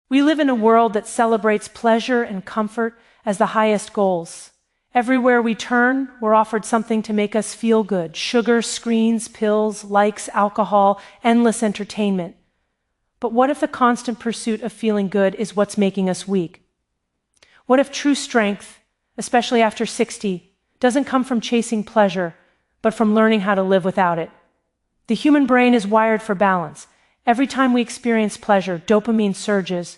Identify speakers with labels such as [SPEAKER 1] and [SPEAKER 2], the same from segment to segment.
[SPEAKER 1] We live in a world that celebrates pleasure and comfort as the highest goals. Everywhere we turn, we're offered something to make us feel good: sugar, screens, pills, likes, alcohol, endless entertainment. But what if the constant pursuit of feeling good is what's making us weak? What if true strength, especially after 60, doesn't come from chasing pleasure, but from learning how to live without it? The human brain is wired for balance. Every time we experience pleasure, dopamine surges.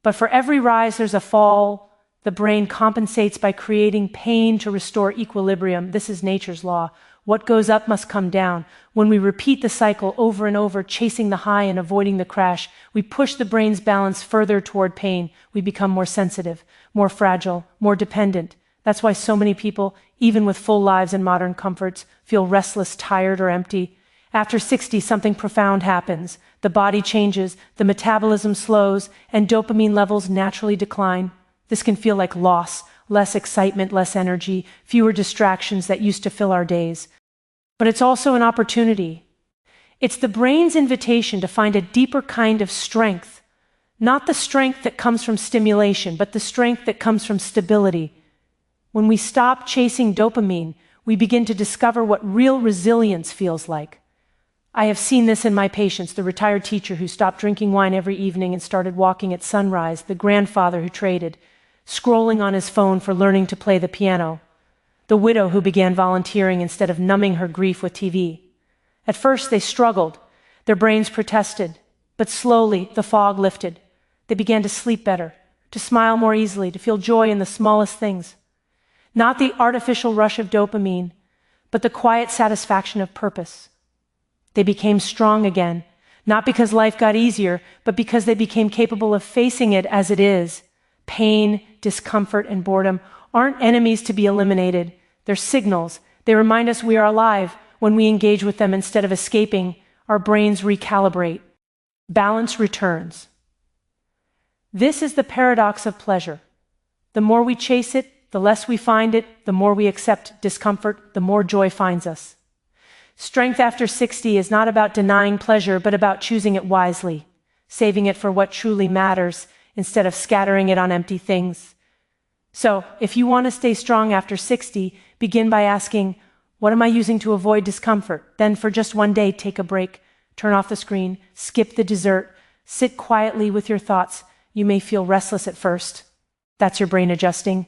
[SPEAKER 1] But for every rise, there's a fall. The brain compensates by creating pain to restore equilibrium. This is nature's law. What goes up must come down. When we repeat the cycle over and over, chasing the high and avoiding the crash, we push the brain's balance further toward pain. We become more sensitive, more fragile, more dependent. That's why so many people, even with full lives and modern comforts, feel restless, tired, or empty. After 60, something profound happens. The body changes, the metabolism slows, and dopamine levels naturally decline. This can feel like loss, less excitement, less energy, fewer distractions that used to fill our days. But it's also an opportunity. It's the brain's invitation to find a deeper kind of strength, not the strength that comes from stimulation, but the strength that comes from stability. When we stop chasing dopamine, we begin to discover what real resilience feels like. I have seen this in my patients: the retired teacher who stopped drinking wine every evening and started walking at sunrise, the grandfather who traded scrolling on his phone for learning to play the piano, the widow who began volunteering instead of numbing her grief with TV. At first they struggled, their brains protested, but slowly the fog lifted. They began to sleep better, to smile more easily, to feel joy in the smallest things. Not the artificial rush of dopamine, but the quiet satisfaction of purpose. They became strong again, not because life got easier, but because they became capable of facing it as it is. Pain, discomfort, and boredom aren't enemies to be eliminated. They're signals. They remind us we are alive. When we engage with them instead of escaping, our brains recalibrate. Balance returns. This is the paradox of pleasure. The more we chase it, the less we find it. The more we accept discomfort, the more joy finds us. Strength after 60 is not about denying pleasure, but about choosing it wisely, saving it for what truly matters, instead of scattering it on empty things. So, if you want to stay strong after 60, begin by asking, what am I using to avoid discomfort? Then for just one day, take a break, turn off the screen, skip the dessert, sit quietly with your thoughts. You may feel restless at first. That's your brain adjusting.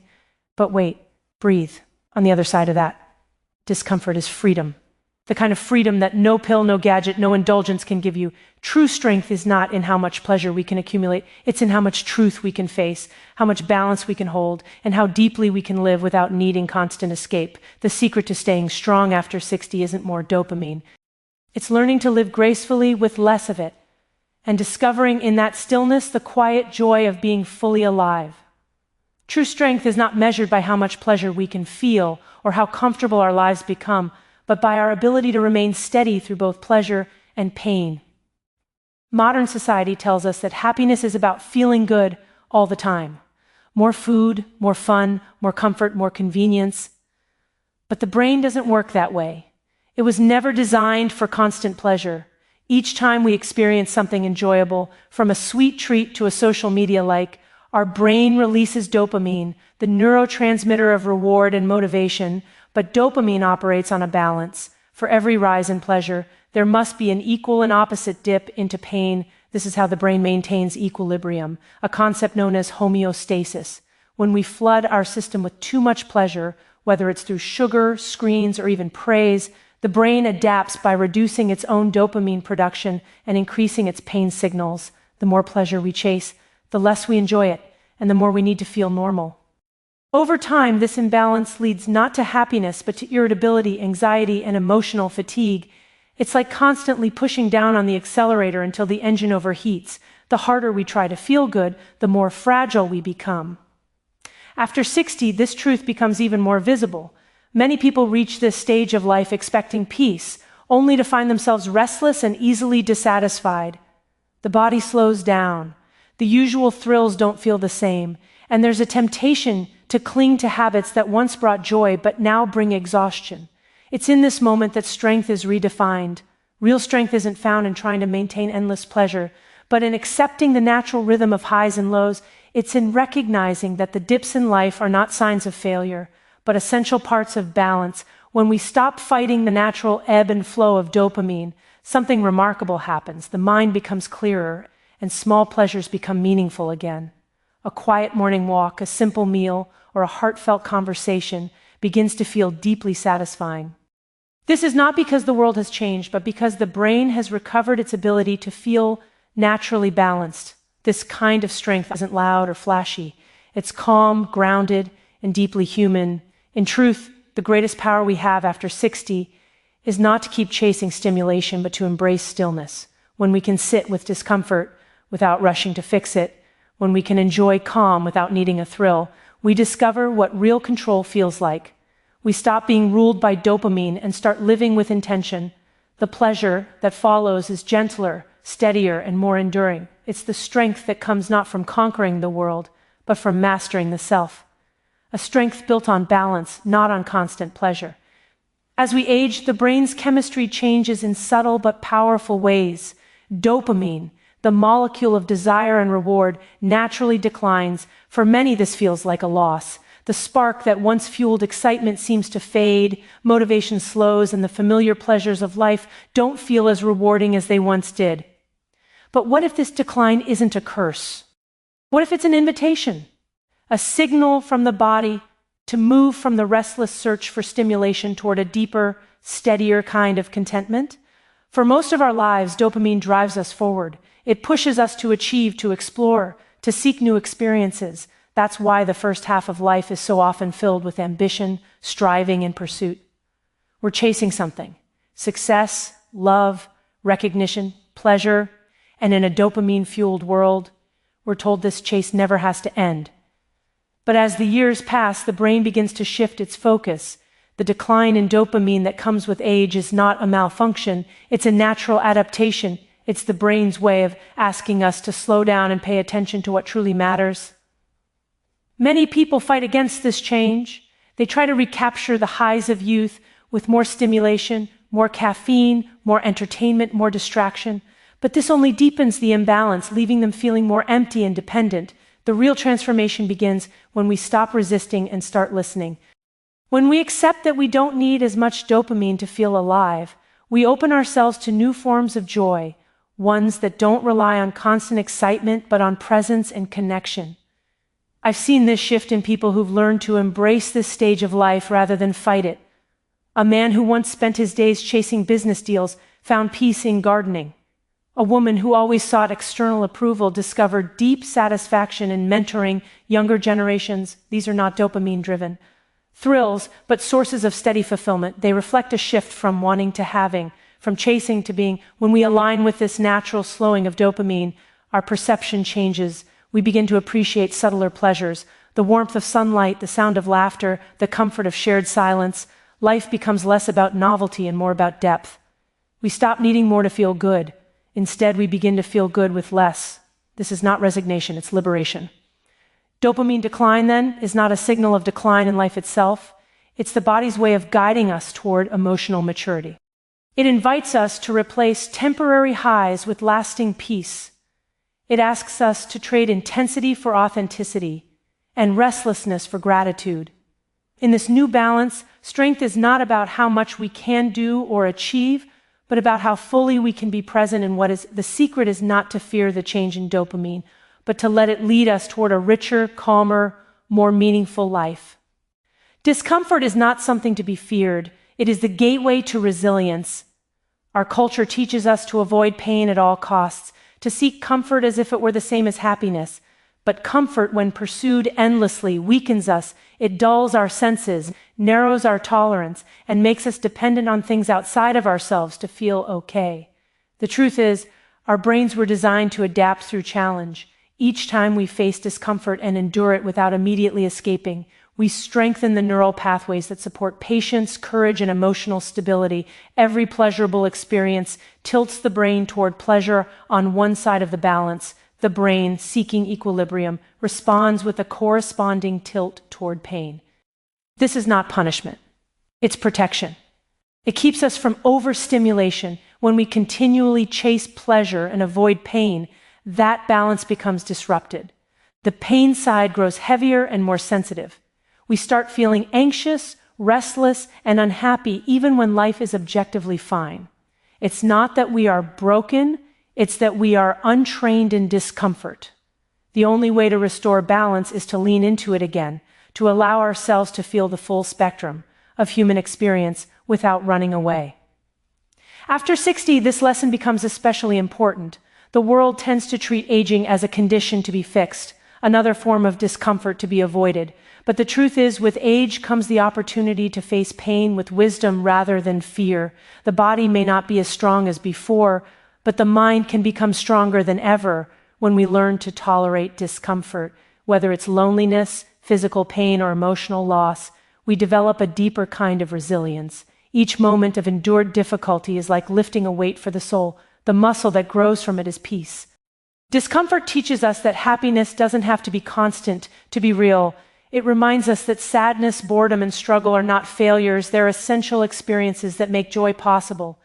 [SPEAKER 1] But wait, breathe. On the other side of that, discomfort is freedom. The kind of freedom that no pill, no gadget, no indulgence can give you. True strength is not in how much pleasure we can accumulate. It's in how much truth we can face, how much balance we can hold, and how deeply we can live without needing constant escape. The secret to staying strong after 60 isn't more dopamine. It's learning to live gracefully with less of it, and discovering in that stillness the quiet joy of being fully alive. True strength is not measured by how much pleasure we can feel or how comfortable our lives become, but by our ability to remain steady through both pleasure and pain. Modern society tells us that happiness is about feeling good all the time. More food, more fun, more comfort, more convenience. But the brain doesn't work that way. It was never designed for constant pleasure. Each time we experience something enjoyable, from a sweet treat to a social media like, our brain releases dopamine, the neurotransmitter of reward and motivation. But dopamine operates on a balance. For every rise in pleasure, there must be an equal and opposite dip into pain. This is how the brain maintains equilibrium, a concept known as homeostasis. When we flood our system with too much pleasure, whether it's through sugar, screens, or even praise, the brain adapts by reducing its own dopamine production and increasing its pain signals. The more pleasure we chase, the less we enjoy it, and the more we need to feel normal. Over time, this imbalance leads not to happiness, but to irritability, anxiety, and emotional fatigue. It's like constantly pushing down on the accelerator until the engine overheats. The harder we try to feel good, the more fragile we become. After 60, this truth becomes even more visible. Many people reach this stage of life expecting peace, only to find themselves restless and easily dissatisfied. The body slows down. The usual thrills don't feel the same, and there's a temptation to cling to habits that once brought joy but now bring exhaustion. It's in this moment that strength is redefined. Real strength isn't found in trying to maintain endless pleasure, But in accepting the natural rhythm of highs and lows, it's in recognizing that the dips in life are not signs of failure, but essential parts of balance. When we stop fighting the natural ebb and flow of dopamine, something remarkable happens. The mind becomes clearer, and small pleasures become meaningful again. A quiet morning walk, a simple meal, or a heartfelt conversation begins to feel deeply satisfying. This is not because the world has changed, but because the brain has recovered its ability to feel naturally balanced. This kind of strength isn't loud or flashy. It's calm, grounded, and deeply human. In truth, the greatest power we have after 60 is not to keep chasing stimulation, but to embrace stillness. When we can sit with discomfort without rushing to fix it, when we can enjoy calm without needing a thrill, we discover what real control feels like. We stop being ruled by dopamine and start living with intention. The pleasure that follows is gentler, steadier, and more enduring. It's the strength that comes not from conquering the world, but from mastering the self. A strength built on balance, not on constant pleasure. As we age, the brain's chemistry changes in subtle but powerful ways. Dopamine, the molecule of desire and reward, naturally declines. For many, this feels like a loss. The spark that once fueled excitement seems to fade, motivation slows, and the familiar pleasures of life don't feel as rewarding as they once did. But what if this decline isn't a curse? What if it's an invitation? A signal from the body to move from the restless search for stimulation toward a deeper, steadier kind of contentment? For most of our lives, dopamine drives us forward. It pushes us to achieve, to explore, to seek new experiences. That's why the first half of life is so often filled with ambition, striving, and pursuit. We're chasing something: success, love, recognition, pleasure, and in a dopamine-fueled world, we're told this chase never has to end. But as the years pass, the brain begins to shift its focus. The decline in dopamine that comes with age is not a malfunction, it's a natural adaptation. It's the brain's way of asking us to slow down and pay attention to what truly matters. Many people fight against this change. They try to recapture the highs of youth with more stimulation, more caffeine, more entertainment, more distraction. But this only deepens the imbalance, leaving them feeling more empty and dependent. The real transformation begins when we stop resisting and start listening. When we accept that we don't need as much dopamine to feel alive, we open ourselves to new forms of joy, ones that don't rely on constant excitement but on presence and connection. I've seen this shift in people who've learned to embrace this stage of life rather than fight it. A man who once spent his days chasing business deals found peace in gardening. A woman who always sought external approval discovered deep satisfaction in mentoring younger generations. These are not dopamine-driven thrills, but sources of steady fulfillment. They reflect a shift from wanting to having, from chasing to being. When we align with this natural slowing of dopamine, our perception changes. We begin to appreciate subtler pleasures, the warmth of sunlight, the sound of laughter, the comfort of shared silence. Life becomes less about novelty and more about depth. We stop needing more to feel good. Instead, we begin to feel good with less. This is not resignation, it's liberation. Dopamine decline, then, is not a signal of decline in life itself. It's the body's way of guiding us toward emotional maturity. It invites us to replace temporary highs with lasting peace. It asks us to trade intensity for authenticity and restlessness for gratitude. In this new balance, strength is not about how much we can do or achieve, but about how fully we can be present in what is. The secret is not to fear the change in dopamine, but to let it lead us toward a richer, calmer, more meaningful life. Discomfort is not something to be feared. It is the gateway to resilience. Our culture teaches us to avoid pain at all costs, to seek comfort as if it were the same as happiness. But comfort, when pursued endlessly, weakens us. It dulls our senses, narrows our tolerance, and makes us dependent on things outside of ourselves to feel okay. The truth is, our brains were designed to adapt through challenge. Each time we face discomfort and endure it without immediately escaping, we strengthen the neural pathways that support patience, courage, and emotional stability. Every pleasurable experience tilts the brain toward pleasure on one side of the balance. The brain, seeking equilibrium, responds with a corresponding tilt toward pain. This is not punishment. It's protection. It keeps us from overstimulation. When we continually chase pleasure and avoid pain, that balance becomes disrupted. The pain side grows heavier and more sensitive. We start feeling anxious, restless, and unhappy even when life is objectively fine. It's not that we are broken, it's that we are untrained in discomfort. The only way to restore balance is to lean into it again, to allow ourselves to feel the full spectrum of human experience without running away. After 60, this lesson becomes especially important. The world tends to treat aging as a condition to be fixed, another form of discomfort to be avoided. But the truth is, with age comes the opportunity to face pain with wisdom rather than fear. The body may not be as strong as before, but the mind can become stronger than ever when we learn to tolerate discomfort. Whether it's loneliness, physical pain, or emotional loss, we develop a deeper kind of resilience. Each moment of endured difficulty is like lifting a weight for the soul. The muscle that grows from it is peace. Discomfort teaches us that happiness doesn't have to be constant to be real. It reminds us that sadness, boredom, and struggle are not failures. They're essential experiences that make joy possible.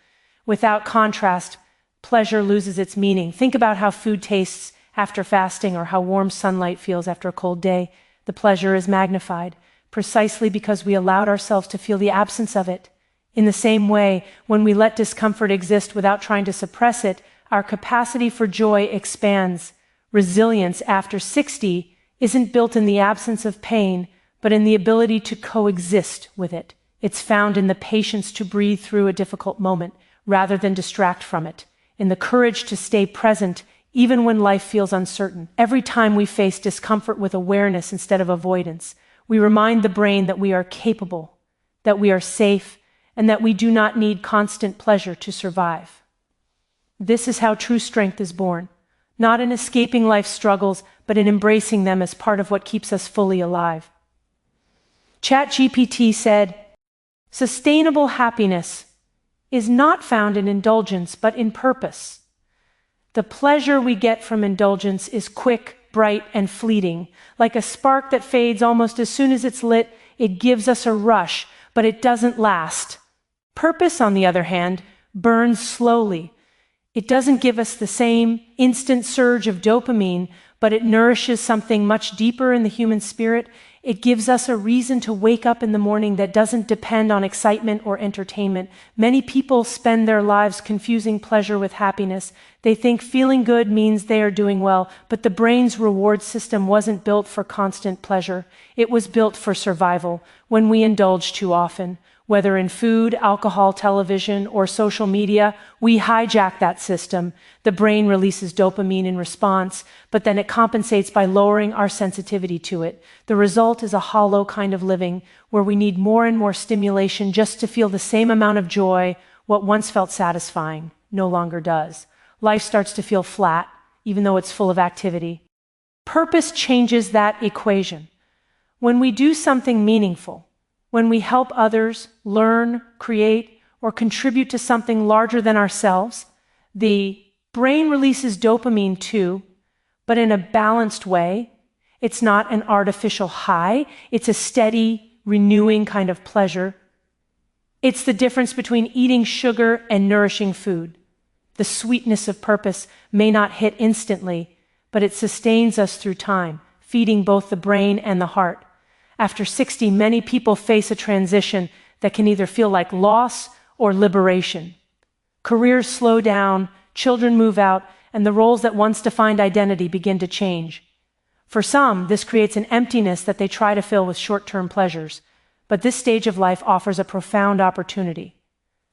[SPEAKER 1] Without contrast, pleasure loses its meaning. Think about how food tastes after fasting or how warm sunlight feels after a cold day. The pleasure is magnified, precisely because we allowed ourselves to feel the absence of it. In the same way, when we let discomfort exist without trying to suppress it, our capacity for joy expands. Resilience after 60 isn't built in the absence of pain, but in the ability to coexist with it. It's found in the patience to breathe through a difficult moment rather than distract from it, in the courage to stay present even when life feels uncertain. Every time we face discomfort with awareness instead of avoidance, we remind the brain that we are capable, that we are safe, and that we do not need constant pleasure to survive. This is how true strength is born, not in escaping life's struggles, but in embracing them as part of what keeps us fully alive. ChatGPT said, "Sustainable happiness is not found in indulgence, but in purpose." The pleasure we get from indulgence is quick, bright, and fleeting. Like a spark that fades almost as soon as it's lit, it gives us a rush, but it doesn't last. Purpose, on the other hand, burns slowly. It doesn't give us the same instant surge of dopamine, but it nourishes something much deeper in the human spirit. It gives us a reason to wake up in the morning that doesn't depend on excitement or entertainment. Many people spend their lives confusing pleasure with happiness. They think feeling good means they are doing well, but the brain's reward system wasn't built for constant pleasure. It was built for survival. When we indulge too often, whether in food, alcohol, television, or social media, we hijack that system. The brain releases dopamine in response, but then it compensates by lowering our sensitivity to it. The result is a hollow kind of living where we need more and more stimulation just to feel the same amount of joy. What once felt satisfying no longer does. Life starts to feel flat, even though it's full of activity. Purpose changes that equation. When we do something meaningful, when we help others, learn, create, or contribute to something larger than ourselves, the brain releases dopamine too, but in a balanced way. It's not an artificial high, it's a steady, renewing kind of pleasure. It's the difference between eating sugar and nourishing food. The sweetness of purpose may not hit instantly, but it sustains us through time, feeding both the brain and the heart. After 60, many people face a transition that can either feel like loss or liberation. Careers slow down, children move out, and the roles that once defined identity begin to change. For some, this creates an emptiness that they try to fill with short-term pleasures. But this stage of life offers a profound opportunity.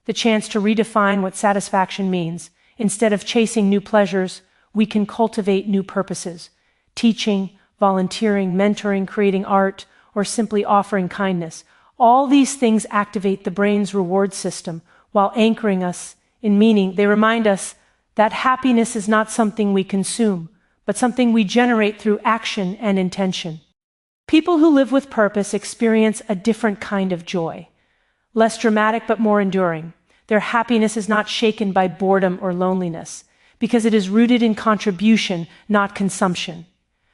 [SPEAKER 1] The chance to redefine what satisfaction means. Instead of chasing new pleasures, we can cultivate new purposes. Teaching, volunteering, mentoring, creating art, or simply offering kindness. All these things activate the brain's reward system while anchoring us in meaning. They remind us that happiness is not something we consume, but something we generate through action and intention. People who live with purpose experience a different kind of joy, less dramatic but more enduring. Their happiness is not shaken by boredom or loneliness, because it is rooted in contribution, not consumption.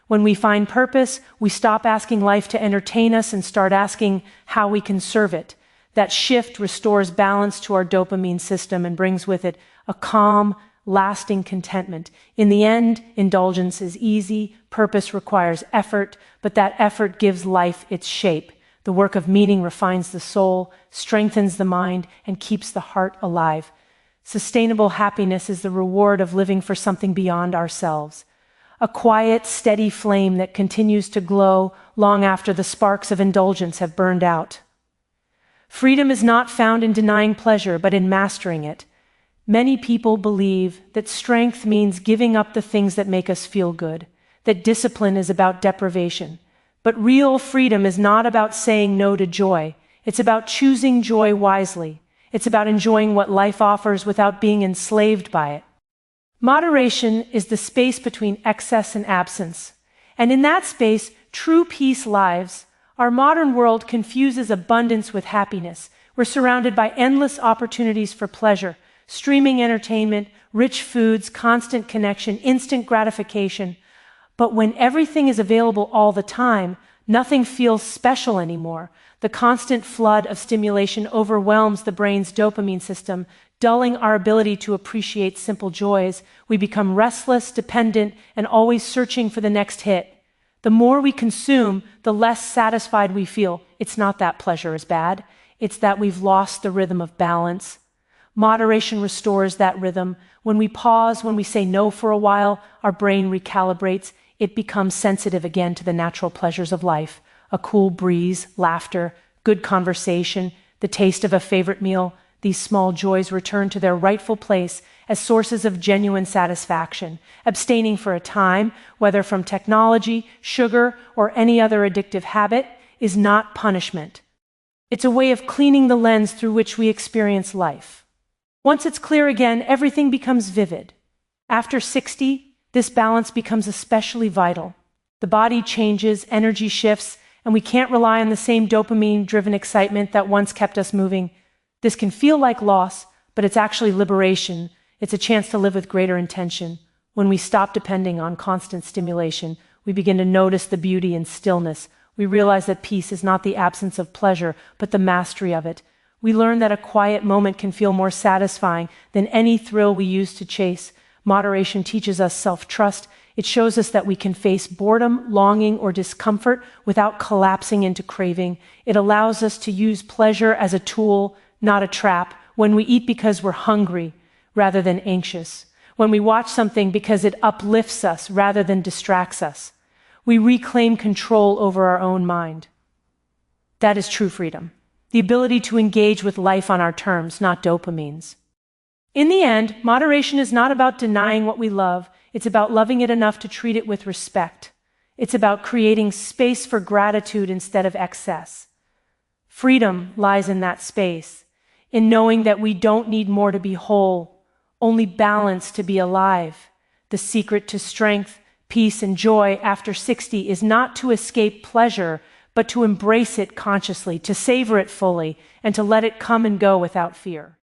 [SPEAKER 1] When we find purpose, we stop asking life to entertain us and start asking how we can serve it. That shift restores balance to our dopamine system and brings with it a calm, lasting contentment. In the end, indulgence is easy, purpose requires effort, but that effort gives life its shape. The work of meaning refines the soul, strengthens the mind, and keeps the heart alive. Sustainable happiness is the reward of living for something beyond ourselves. A quiet, steady flame that continues to glow long after the sparks of indulgence have burned out. Freedom is not found in denying pleasure, but in mastering it. Many people believe that strength means giving up the things that make us feel good, that discipline is about deprivation. But real freedom is not about saying no to joy. It's about choosing joy wisely. It's about enjoying what life offers without being enslaved by it. Moderation is the space between excess and absence. And in that space, true peace lives. Our modern world confuses abundance with happiness. We're surrounded by endless opportunities for pleasure, streaming entertainment, rich foods, constant connection, instant gratification. But when everything is available all the time, nothing feels special anymore. The constant flood of stimulation overwhelms the brain's dopamine system, dulling our ability to appreciate simple joys. We become restless, dependent, and always searching for the next hit. The more we consume, the less satisfied we feel. It's not that pleasure is bad. It's that we've lost the rhythm of balance. Moderation restores that rhythm. When we pause, when we say no for a while, our brain recalibrates. It becomes sensitive again to the natural pleasures of life. A cool breeze, laughter, good conversation, the taste of a favorite meal. These small joys return to their rightful place as sources of genuine satisfaction. Abstaining for a time, whether from technology, sugar, or any other addictive habit, is not punishment. It's a way of cleaning the lens through which we experience life. Once it's clear again, everything becomes vivid. After 60, this balance becomes especially vital. The body changes, energy shifts, and we can't rely on the same dopamine-driven excitement that once kept us moving. This can feel like loss, but it's actually liberation. It's a chance to live with greater intention. When we stop depending on constant stimulation, we begin to notice the beauty in stillness. We realize that peace is not the absence of pleasure, but the mastery of it. We learn that a quiet moment can feel more satisfying than any thrill we used to chase. Moderation teaches us self-trust. It shows us that we can face boredom, longing, or discomfort without collapsing into craving. It allows us to use pleasure as a tool, not a trap. When we eat because we're hungry rather than anxious. When we watch something because it uplifts us rather than distracts us. We reclaim control over our own mind. That is true freedom. The ability to engage with life on our terms, not dopamine's. In the end, moderation is not about denying what we love. It's about loving it enough to treat it with respect. It's about creating space for gratitude instead of excess. Freedom lies in that space, in knowing that we don't need more to be whole, only balance to be alive. The secret to strength, peace, and joy after 60 is not to escape pleasure, but to embrace it consciously, to savor it fully, and to let it come and go without fear.